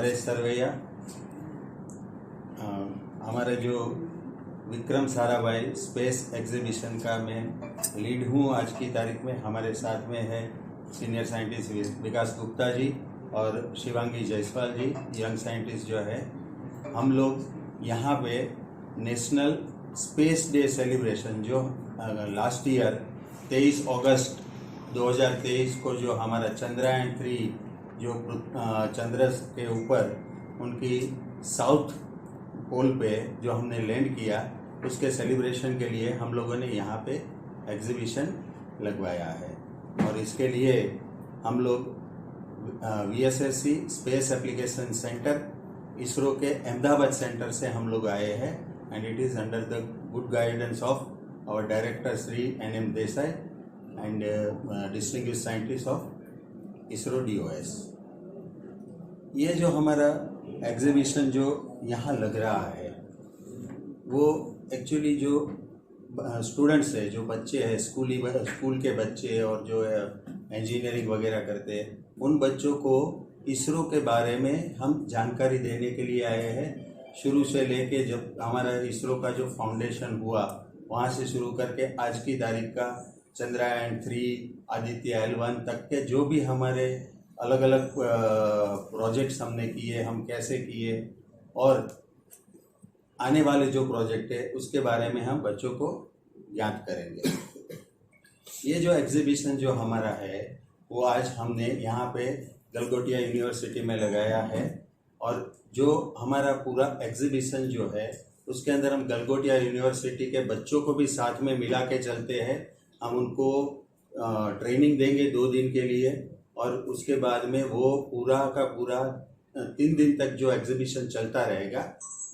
नरेश सरवैया, हमारे जो Vikram Sarabhai space exhibition का मैं लीड हूँ। आज की तारीख में हमारे साथ में है सीनियर साइंटिस्ट विकास गुप्ता जी और शिवांगी जायसवाल जी, यंग साइंटिस्ट जो है। हम लोग यहाँ पे नेशनल स्पेस डे सेलिब्रेशन जो लास्ट ईयर 23 अगस्त 2023 को जो हमारा चंद्रयान 3 जो चंद्र के ऊपर उनकी साउथ पोल पे जो हमने लैंड किया, उसके सेलिब्रेशन के लिए हम लोगों ने यहाँ पे एग्जीबिशन लगवाया है। और इसके लिए हम लोग VSSC space application centre, ISRO के अहमदाबाद सेंटर से हम लोग आए हैं। And it is under the good guidance of our director Shri NM Desai and distinguished scientist of ISRO DOS। ये जो हमारा एग्जीबिशन जो यहाँ लग रहा है, वो एक्चुअली जो स्टूडेंट्स है, जो बच्चे हैं, स्कूल के बच्चे और जो इंजीनियरिंग वगैरह करते हैं, उन बच्चों को इसरो के बारे में हम जानकारी देने के लिए आए हैं। शुरू से लेके जब हमारा इसरो का जो फाउंडेशन हुआ, वहाँ से शुरू करके आज की तारीख का चंद्रयान 3, आदित्य L1 तक के जो भी हमारे अलग अलग प्रोजेक्ट्स हमने किए, हम कैसे किए, और आने वाले जो प्रोजेक्ट है उसके बारे में हम बच्चों को याद करेंगे। ये जो एग्जीबिशन जो हमारा है वो आज हमने यहाँ पे गलगोटिया यूनिवर्सिटी में लगाया है। और जो हमारा पूरा एग्जीबिशन जो है उसके अंदर हम गलगोटिया यूनिवर्सिटी के बच्चों को भी साथ में मिला के चलते हैं। हम उनको ट्रेनिंग देंगे 2 दिन के लिए, और उसके बाद में वो पूरा का पूरा 3 दिन तक जो एग्जीबिशन चलता रहेगा,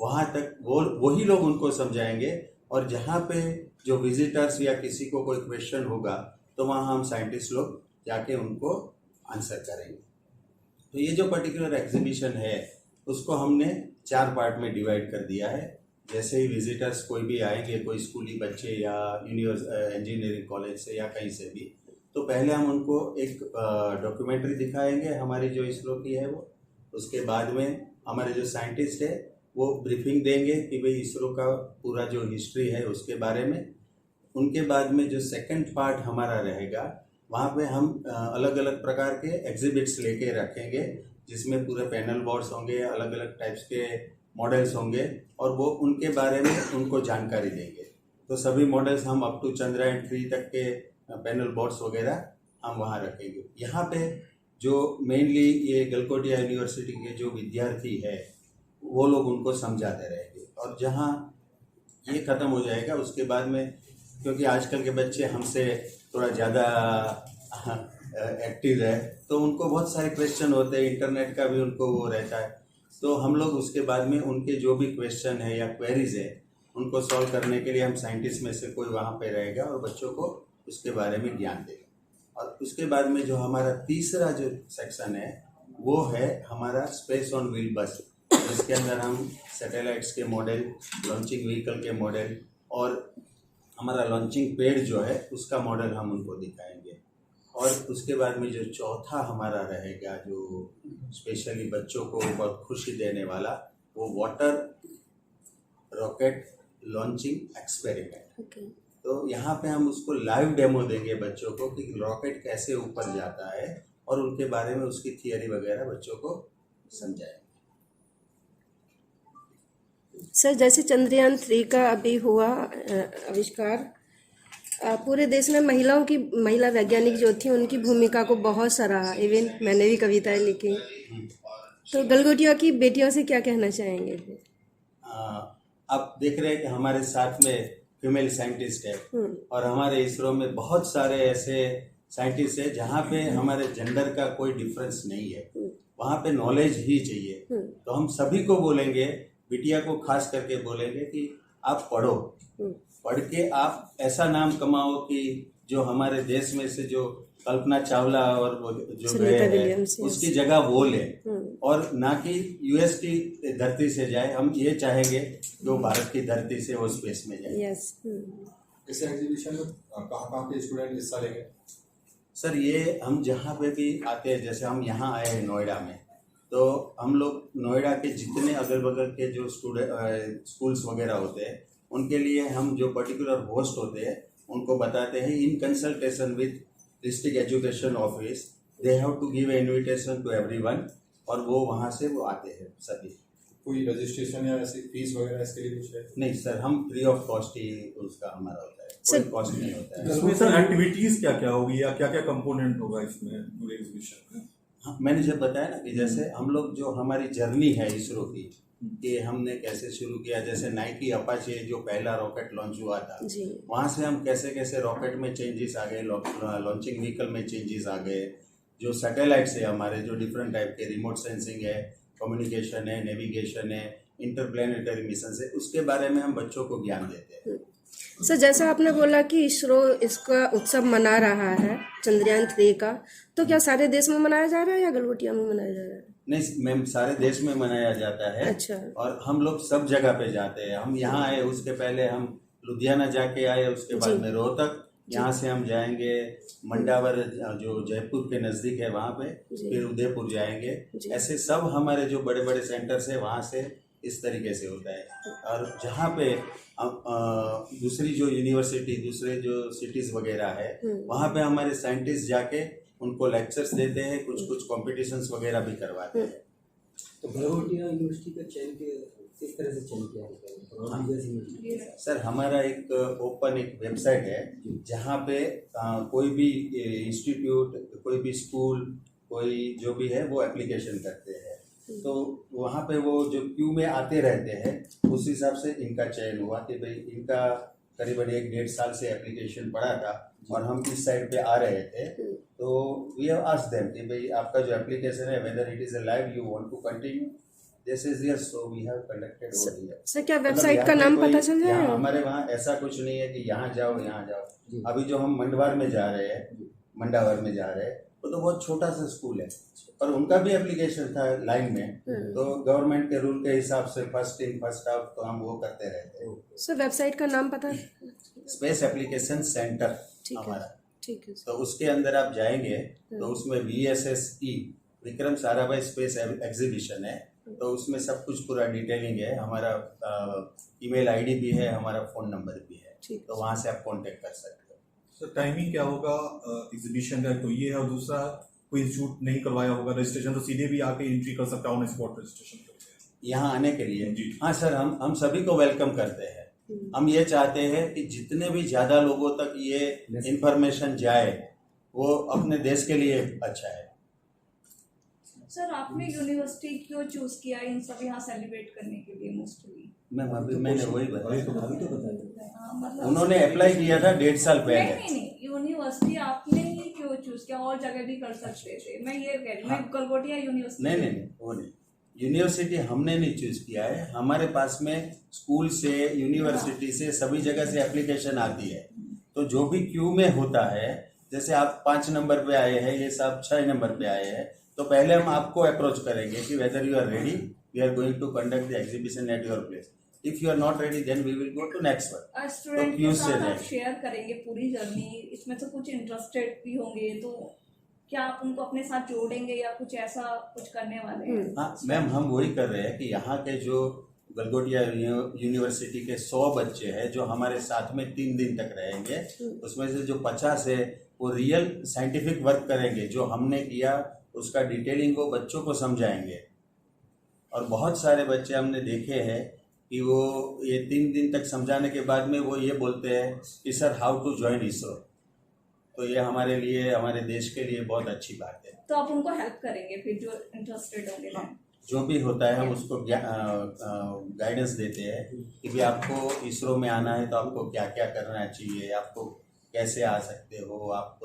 वहाँ तक वही लोग उनको समझाएंगे। और जहाँ पे जो विजिटर्स या किसी को कोई क्वेश्चन होगा तो वहाँ हम साइंटिस्ट लोग जाके उनको आंसर करेंगे। तो ये जो पर्टिकुलर एग्जीबिशन है उसको हमने 4 पार्ट में डिवाइड कर दिया है। जैसे ही विजिटर्स कोई भी आएंगे, कोई स्कूली बच्चे या इंजीनियरिंग कॉलेज से या कहीं से भी, तो पहले हम उनको एक डॉक्यूमेंट्री दिखाएंगे हमारी जो इसरो की है वो। उसके बाद में हमारे जो साइंटिस्ट है वो ब्रीफिंग देंगे कि भाई इसरो का पूरा जो हिस्ट्री है उसके बारे में। उनके बाद में जो सेकंड पार्ट हमारा रहेगा, वहाँ पे हम अलग अलग प्रकार के एग्जिबिट्स लेके रखेंगे, जिसमें पूरे पैनल बोर्ड्स होंगे, अलग अलग टाइप्स के मॉडल्स होंगे, और वो उनके बारे में उनको जानकारी देंगे। तो सभी मॉडल्स हम अप टू चंद्रयान 3 तक के पैनल बोर्ड्स वगैरह हम वहाँ रखेंगे। यहाँ पे जो मेनली ये गलगोटिया यूनिवर्सिटी के जो विद्यार्थी है वो लोग उनको समझाते रहेंगे। और जहाँ ये ख़त्म हो जाएगा उसके बाद में, क्योंकि आजकल के बच्चे हमसे थोड़ा ज़्यादा एक्टिव है, तो उनको बहुत सारे क्वेश्चन होते हैं, इंटरनेट का भी उनको वो रहता है। तो हम लोग उसके बाद में उनके जो भी क्वेश्चन है या क्वेरीज है उनको सॉल्व करने के लिए हम साइंटिस्ट में से कोई वहाँ पे रहेगा और बच्चों को उसके बारे में ज्ञान देगा। और उसके बाद में जो हमारा तीसरा जो सेक्शन है वो है हमारा स्पेस ऑन व्हील बस, जिसके अंदर हम सैटेलाइट्स के मॉडल, लॉन्चिंग व्हीकल के मॉडल और हमारा लॉन्चिंग पैड जो है उसका मॉडल हम उनको दिखाएंगे। और उसके बाद में जो चौथा हमारा रहेगा, जो स्पेशली बच्चों को बहुत खुशी देने वाला, वो वाटर रॉकेट लॉन्चिंग एक्सपेरिमेंट। तो यहाँ पे हम उसको लाइव डेमो देंगे बच्चों को कि रॉकेट कैसे ऊपर जाता है, और उनके बारे में उसकी थियरी वगैरह बच्चों को समझाएंगे। सर, जैसे चंद्रयान 3 का अभी हुआ आविष्कार, पूरे देश में महिला वैज्ञानिक जो थी उनकी भूमिका को बहुत सराहा। इवन मैंने भी कविताएं लिखी। तो गलगोटिया की बेटियों से क्या कहना चाहेंगे? आप देख रहे हैं कि हमारे साथ में फीमेल साइंटिस्ट है, और हमारे इसरो में बहुत सारे ऐसे साइंटिस्ट है जहाँ पे हमारे जेंडर का कोई डिफरेंस नहीं है। वहाँ पे नॉलेज ही चाहिए। तो हम सभी को बोलेंगे, बिटिया को खास करके बोलेंगे कि आप पढ़ो, पढ़ के आप ऐसा नाम कमाओ कि जो हमारे देश में से जो कल्पना चावला और वो जो गए हैं उसकी जगह वो ले, और ना कि US की धरती से जाए। हम ये चाहेंगे जो भारत की धरती से वो स्पेस में जाए। इस एग्जीबिशन में कहाँ के स्टूडेंट हिस्सा लेंगे? सर, ये हम जहाँ पे भी आते हैं, जैसे हम यहाँ आए हैं नोएडा में, तो हम लोग नोएडा के जितने अगल बगल के जो स्कूल्स वगैरह होते हैं उनके लिए हम जो पर्टिकुलर होस्ट होते हैं उनको बताते हैं in consultation with district education office they have to give invitation to everyone और वो वहाँ से वो आते हैं सभी। कोई रजिस्ट्रेशन या ऐसी फीस वगैरह इसके लिए कुछ है? नहीं सर, हम फ्री ऑफ कॉस्ट ही उसका हमारा होता है, कोई कॉस्ट नहीं होता है। इसमें सर एक्टिविटीज क्या क्या होगी या क्या क्या कंपोनेंट होगा इसमें पूरे एग्जीबिशन का? हाँ, मैंने जब बताया ना कि जैसे हम लोग जो हमारी जर्नी है इसरो की कि हमने कैसे शुरू किया, जैसे नाइकी अपाचे जो पहला रॉकेट लॉन्च हुआ था वहाँ से हम कैसे कैसे रॉकेट में चेंजेस आ गए, लॉन्चिंग व्हीकल में चेंजेस आ गए, जो सैटेलाइट्स है हमारे जो डिफरेंट टाइप के रिमोट सेंसिंग है, कम्युनिकेशन है, नेविगेशन है, इंटरप्लेनेटरी मिशन है, उसके बारे में हम बच्चों को ज्ञान देते हैं। सर जैसा आपने बोला कि इसरो इसका उत्सव मना रहा है चंद्रयान 3 का, तो क्या सारे देश में मनाया जा रहा है या गलगोटिया में मनाया जा रहा है? नहीं मैम, सारे देश में मनाया जाता है। अच्छा। और हम लोग सब जगह पे जाते हैं। हम यहाँ आए, उसके पहले हम लुधियाना जाके आए, उसके बाद में रोहतक, यहाँ से हम जाएंगे मंडावर जो जयपुर के नज़दीक है वहाँ पे, फिर उदयपुर जाएंगे। ऐसे सब हमारे जो बड़े बड़े सेंटर्स है वहाँ से इस तरीके से होता है। और जहाँ पे दूसरी जो यूनिवर्सिटी, दूसरे जो सिटीज़ वगैरह है वहाँ पे हमारे साइंटिस्ट जाके उनको लेक्चर्स देते हैं, कुछ कुछ कॉम्पिटिशन्स वगैरह भी करवाते हैं। तो गलगोटिया यूनिवर्सिटी का चयन किस तरह से चयन किया गया? सर हमारा एक ओपन एक वेबसाइट है जहाँ पे कोई भी इंस्टीट्यूट, कोई भी स्कूल, कोई जो भी है वो एप्लीकेशन करते हैं, तो वहाँ पे वो जो क्यू में आते रहते हैं उस हिसाब से इनका चयन हुआ कि भाई इनका करीबन 1-1.5 साल से एप्लीकेशन पड़ा था और हम इस साइड पे आ रहे थे, तो वी हैव आस्क्ड देम कि भाई आपका जो एप्लीकेशन है whether it is a live you want to continue, this is yes, so we have conducted over here. Sir क्या वेबसाइट का नाम पता चल जाएगा? हमारे वहाँ ऐसा कुछ नहीं है कि यहाँ जाओ यहाँ जाओ। अभी जो हम मंडवार में जा रहे हैं, मंडावर में जा रहे हैं, वो तो बहुत छोटा सा स्कूल है और उनका भी एप्लीकेशन था लाइन में, तो गवर्नमेंट के रूल के हिसाब से फर्स्ट इन फर्स्ट आउट तो हम वो करते रहते हैं। सर वेबसाइट का नाम पता है? स्पेस एप्लीकेशन सेंटर हमारा, ठीक है। तो उसके अंदर आप जाएंगे तो उसमें VSSE Vikram Sarabhai space exhibition है, तो उसमें सब कुछ पूरा डिटेलिंग है, हमारा ईमेल आईडी भी है, हमारा फ़ोन नंबर भी है, तो वहाँ से आप कांटेक्ट कर सकते हो। सर टाइमिंग क्या होगा एग्जीबिशन का? तो ये है, और दूसरा कोई इंस्टीट्यूट नहीं करवाया होगा रजिस्ट्रेशन, तो सीधे भी आके एंट्री कर सकता है ऑन स्पॉट रजिस्ट्रेशन यहाँ आने के लिए? जी हाँ सर, हम सभी को वेलकम करते हैं। हम ये चाहते हैं कि जितने भी ज़्यादा लोगों तक ये इंफॉर्मेशन जाए वो अपने देश के लिए अच्छा है। सर आपने यूनिवर्सिटी क्यों चूज किया इन सब यहाँ सेलिब्रेट करने के लिए मोस्टली? मैंने वही बताया, मतलब उन्होंने अप्लाई किया था 1.5 साल पहले। नहीं, यूनिवर्सिटी आपने ही क्यों चूज किया? और जगह भी कर सकते थे। मैं ये कह रही हूँ, मैं गलगोटिया यूनिवर्सिटी नहीं वो नहीं, यूनिवर्सिटी हमने नहीं चूज किया है, हमारे पास में स्कूल से, यूनिवर्सिटी से, सभी जगह से एप्लीकेशन आती है, तो जो भी क्यू में होता है, जैसे आप 5 नंबर पे आए हैं, ये सब 6 नंबर पे आए हैं, तो पहले हम आपको अप्रोच करेंगे कि whether you are ready, we are going to conduct the exhibition at your place. If you are not ready then we will go to next one. Student के साथ आप शेयर करेंगे पूरी जर्नी, इसमें तो कुछ इंटरेस्टेड भी होंगे, तो क्या आप उनको अपने साथ जोड़ेंगे या कुछ ऐसा कुछ करने वाले हैं? हाँ मैम, हम वही कर रहे हैं कि यहाँ के जो गलगोटिया यूनिवर्सिटी के 100 बच्चे हैं जो हमारे साथ में 3 दिन तक रहेंगे, उसमें से जो 50 है वो रियल साइंटिफिक वर्क करेंगे, जो हमने किया उसका डिटेलिंग वो बच्चों को समझाएंगे। और बहुत सारे बच्चे हमने देखे हैं कि वो ये 3 दिन तक समझाने के बाद में वो ये बोलते हैं कि sir how to join ISRO, तो ये हमारे लिए, हमारे देश के लिए बहुत अच्छी बात है। तो आप उनको हेल्प करेंगे फिर जो इंटरेस्टेड होंगे? जो भी होता है हम उसको गाइडेंस देते हैं कि भी आपको इसरो में आना है तो आपको क्या क्या करना चाहिए, आपको कैसे आ सकते हो, आप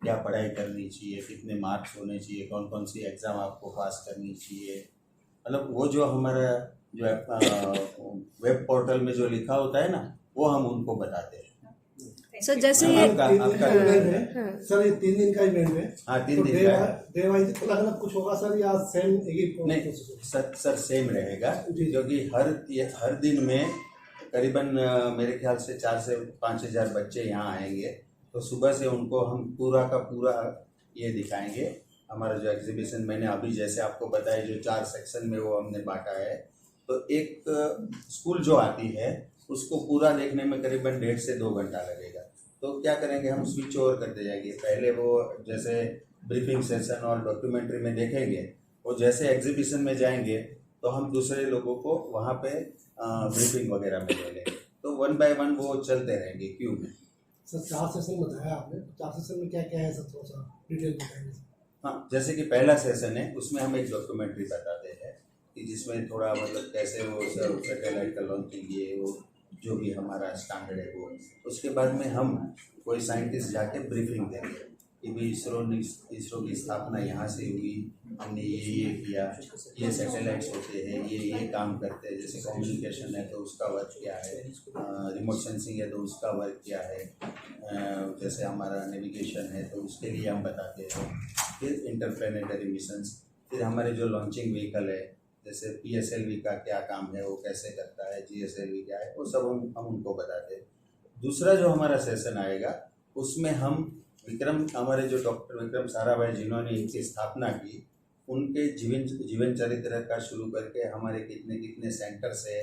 क्या पढ़ाई करनी चाहिए, कितने मार्क्स होने चाहिए, कौन कौन सी एग्ज़ाम आपको पास करनी चाहिए, मतलब वो जो हमारा जो वेब पोर्टल में जो लिखा होता है ना, वो हम उनको बताते हैं। सर जैसे सर ये 3 दिन का इवेंट है। हाँ 3 दिन का है। डे वाइज अलग कुछ होगा सर या सेम एक ही? नहीं सर सेम रहेगा, क्योंकि हर दिन में करीबन मेरे ख्याल से 4 से 5 हज़ार बच्चे यहाँ आएंगे, तो सुबह से उनको हम पूरा का पूरा ये दिखाएंगे हमारा जो एग्जीबिशन मैंने अभी जैसे आपको बताया जो 4 सेक्शन में वो हमने बांटा है, तो एक स्कूल जो आती है उसको पूरा देखने में करीबन 1.5 से 2 घंटा लगेगा। तो क्या करेंगे, हम स्विच ओवर करते जाएंगे। पहले वो जैसे ब्रीफिंग सेशन और डॉक्यूमेंट्री में देखेंगे, वो जैसे एग्जीबिशन में जाएंगे तो हम दूसरे लोगों को वहाँ पे ब्रीफिंग वगैरह में ले लेंगे। तो 1 बाय 1 वो चलते रहेंगे क्यू में। सर 4 सेशन बताया आपने, 4 सेशन में क्या क्या है सर, थोड़ा सा डिटेल बताएंगे। हाँ, जैसे कि पहला सेशन है उसमें हम एक डॉक्यूमेंट्री बताते हैं कि जिसमें थोड़ा मतलब कैसे वो सब सैटेलाइट का लॉन्चिंग ये वो जो भी हमारा स्टैंडर्ड है वो। उसके बाद में हम कोई साइंटिस्ट जाके ब्रीफिंग देंगे कि भी इसरो की स्थापना यहाँ से हुई, हमने ये किया, ये सैटेलाइट्स होते हैं, ये काम करते हैं। जैसे कम्युनिकेशन है तो उसका वर्क क्या है, रिमोट सेंसिंग है तो उसका वर्क क्या है, जैसे हमारा नेविगेशन है तो उसके लिए हम बताते हैं। फिर इंटरप्लेनेटरी मिशंस, फिर हमारे जो लॉन्चिंग व्हीकल है जैसे PSLV का क्या काम है, वो कैसे करता है, GSLV क्या है, वो सब हम उनको बताते हैं। दूसरा जो हमारा सेशन आएगा उसमें हम हमारे जो डॉक्टर विक्रम साराभाई जिन्होंने इनकी स्थापना की, उनके जीवन चरित्र का शुरू करके हमारे कितने कितने सेंटर्स है,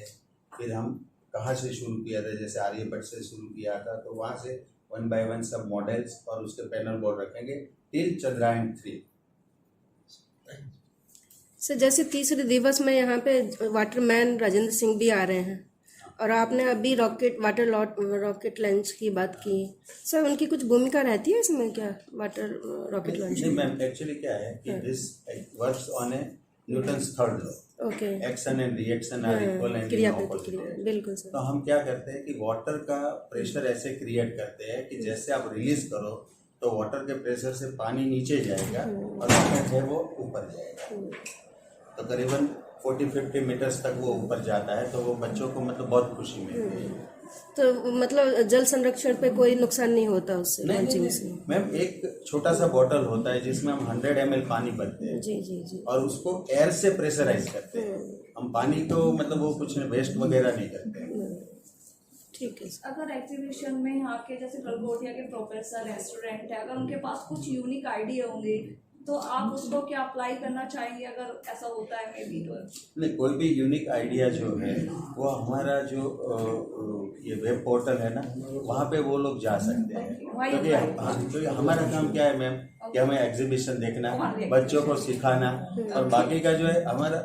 फिर हम कहाँ से शुरू किया था, जैसे आर्यभट्ट से शुरू किया था, तो वहाँ से 1 बाय 1 सब मॉडल्स और उसके पैनल बोर्ड रखेंगे टिल चंद्रयान 3। सर जैसे तीसरे दिवस में यहाँ पे वाटरमैन राजेंद्र सिंह भी आ रहे हैं, और आपने अभी रॉकेट लॉन्च की बात की। सर उनकी कुछ भूमिका रहती है इसमें क्या, रॉकेट लॉन्च? नहीं मैम, एक्चुअली क्या है कि this works on a Newton's third law. Okay, action and reaction are equal and क्रिया ऑपोजिट। प्रतिक्रिया, बिल्कुल सर। तो हम क्या करते हैं कि वाटर का प्रेशर ऐसे क्रिएट करते हैं कि जैसे आप रिलीज करो तो वाटर के प्रेशर से पानी नीचे जाएगा और रॉकेट है वो ऊपर जाएगा। तो करीबन 40-50 मीटर्स तक वो ऊपर जाता है, तो वो बच्चों को मतलब बहुत खुशी मिलती है। तो मतलब जल संरक्षण पे कोई नुकसान नहीं होता उससे, लॉन्चिंग से? मैम एक छोटा सा बॉटल होता है जिसमें हम 100 ml पानी भरते हैं जी जी जी, और उसको एयर से प्रेशराइज करते हैं। हम पानी को मतलब वो कुछ वेस्ट वगैरह नहीं करते हैं। ठीक है सर। अगर एग्जीबिशन में यहाँ के जैसे गलगोटिया के प्रोफेसर रेस्टोरेंट है, अगर उनके पास कुछ यूनिक आइडिया होंगे तो आप उसको क्या अप्लाई करना चाहेंगे, अगर ऐसा होता है मे बी? तो नहीं, कोई भी यूनिक आइडिया जो है वो हमारा जो ये वेब पोर्टल है ना, वहाँ पे वो लोग जा सकते हैं। क्योंकि हमारा काम क्या है मैम कि हमें एग्जीबिशन देखना, बच्चों को सिखाना, और बाकी का जो है हमारा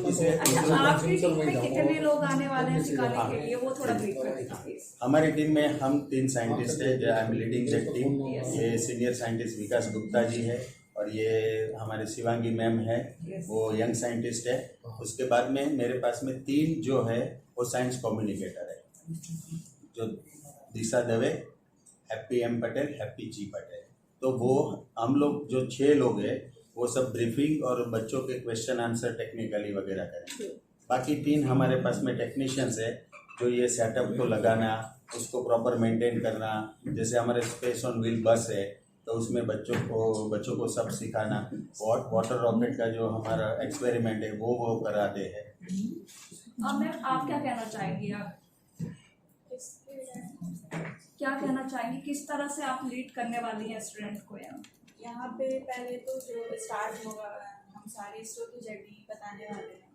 इसे आपकी टीम में कितने लोग आने वाले हैं सिखाने के लिए, वो थोड़ा ब्रीफ करें। हमारी टीम में हम 3 साइंटिस्ट हैं जो I am leading that team. ये सीनियर साइंटिस्ट विकास गुप्ता जी है, और ये हमारे शिवांगी मैम है, वो यंग साइंटिस्ट है। उसके बाद में मेरे पास में 3 जो है वो साइंस कम्युनिकेटर है, जो Disha Dave, Happy M Patel, Happy G Patel. तो वो हम लोग जो 6 लोग हैं वो सब ब्रीफिंग और बच्चों के क्वेश्चन आंसर टेक्निकली वगैरह करेंगे। बाकी 3 हमारे पास में टेक्नीशियंस है जो ये सेटअप को लगाना, उसको प्रॉपर मेंटेन करना। जैसे हमारे स्पेस ऑन व्हील बस है तो उसमें बच्चों को सब सिखाना। वाटर रॉकेट का जो हमारा एक्सपेरिमेंट है वो कराते हैं। मैम आप क्या कहना चाहेंगी, आप क्या कहना चाहेंगी, किस तरह से आप लीड करने वाली हैं स्टूडेंट को? यहाँ पे पहले तो जो स्टार्ट होगा, हम सारी इसरो की जर्नी बताने वाले हैं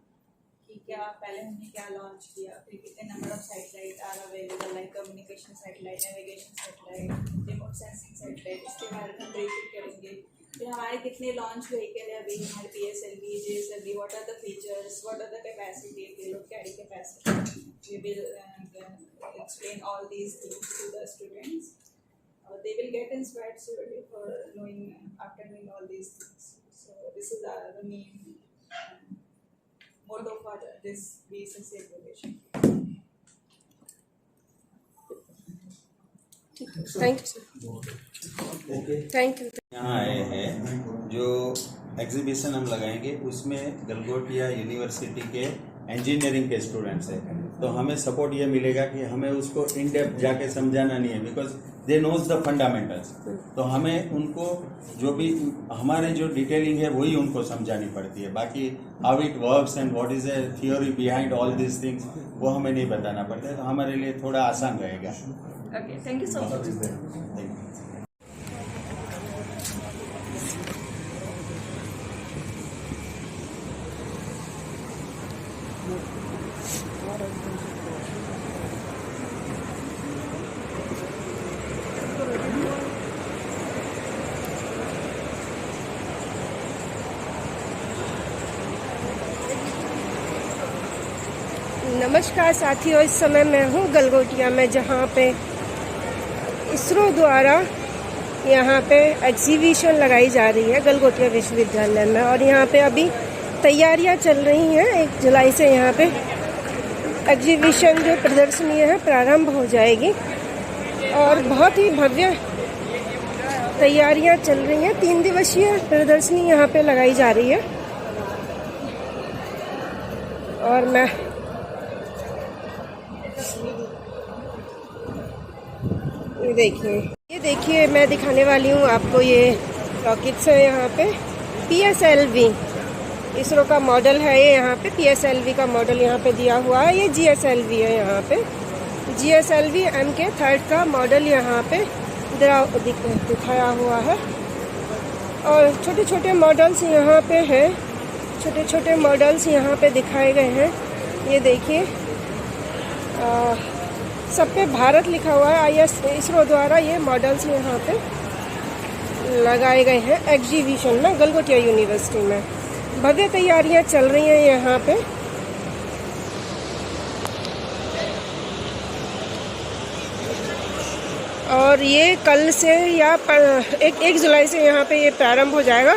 कि क्या पहले हमने क्या लॉन्च किया, फिर कितने number of satellite are available, like communication satellite, navigation satellite, remote sensing satellite, इसके बारे में ब्रीफिंग करेंगे। फिर हमारे कितने लॉन्च व्हीकल है अभी, हमारे PSLV, GSLV, what are the features, what are the capacity, payload carry capacity. We will explain all these things to the students. They will get inspired slowly for after knowing all these things. So this is the main motto for this BSSC exhibition. Thank you sir, thank you. यहाँ आए हैं जो exhibition हम लगाएंगे उसमें Galgotia university के engineering के students हैं। तो हमें सपोर्ट ये मिलेगा कि हमें उसको इन डेप्थ जाके समझाना नहीं है, because they knows the fundamentals. तो हमें उनको जो भी हमारे जो डिटेलिंग है वही उनको समझानी पड़ती है। बाकी how it works and what is a theory behind all this things वो हमें नहीं बताना पड़ता है। तो हमारे लिए थोड़ा आसान रहेगा। Okay, thank you so much. Thank you. नमस्कार साथियों, इस समय मैं हूँ गलगोटिया में, जहाँ पे इसरो द्वारा यहाँ पे एग्जीबिशन लगाई जा रही है गलगोटिया विश्वविद्यालय में। और यहाँ पे अभी तैयारियाँ चल रही हैं। 1 जुलाई से यहाँ पे एग्जीबिशन जो प्रदर्शनी है प्रारंभ हो जाएगी और बहुत ही भव्य तैयारियाँ चल रही हैं। 3 दिवसीय प्रदर्शनी यहाँ पे लगाई जा रही है। और मैं ये देखिए मैं दिखाने वाली हूँ आपको, ये रॉकेट्स है यहाँ पे। PSLV इसरो का मॉडल है ये, यहाँ पे PSLV का मॉडल यहाँ पे दिया हुआ है। ये GSLV है यहाँ पे, GSLV MK 3 का मॉडल यहाँ पे दिखाया हुआ है। और छोटे छोटे मॉडल्स यहाँ पे हैं, छोटे छोटे मॉडल्स यहाँ पे दिखाए गए हैं। ये देखिए सब पे भारत लिखा हुआ है। इसरो द्वारा ये मॉडल्स यहाँ पे लगाए गए हैं एग्जीबिशन में गलगोटिया यूनिवर्सिटी में। भव्य तैयारियाँ चल रही हैं यहाँ पे। और ये कल से या 1 जुलाई से यहाँ पे ये प्रारंभ हो जाएगा।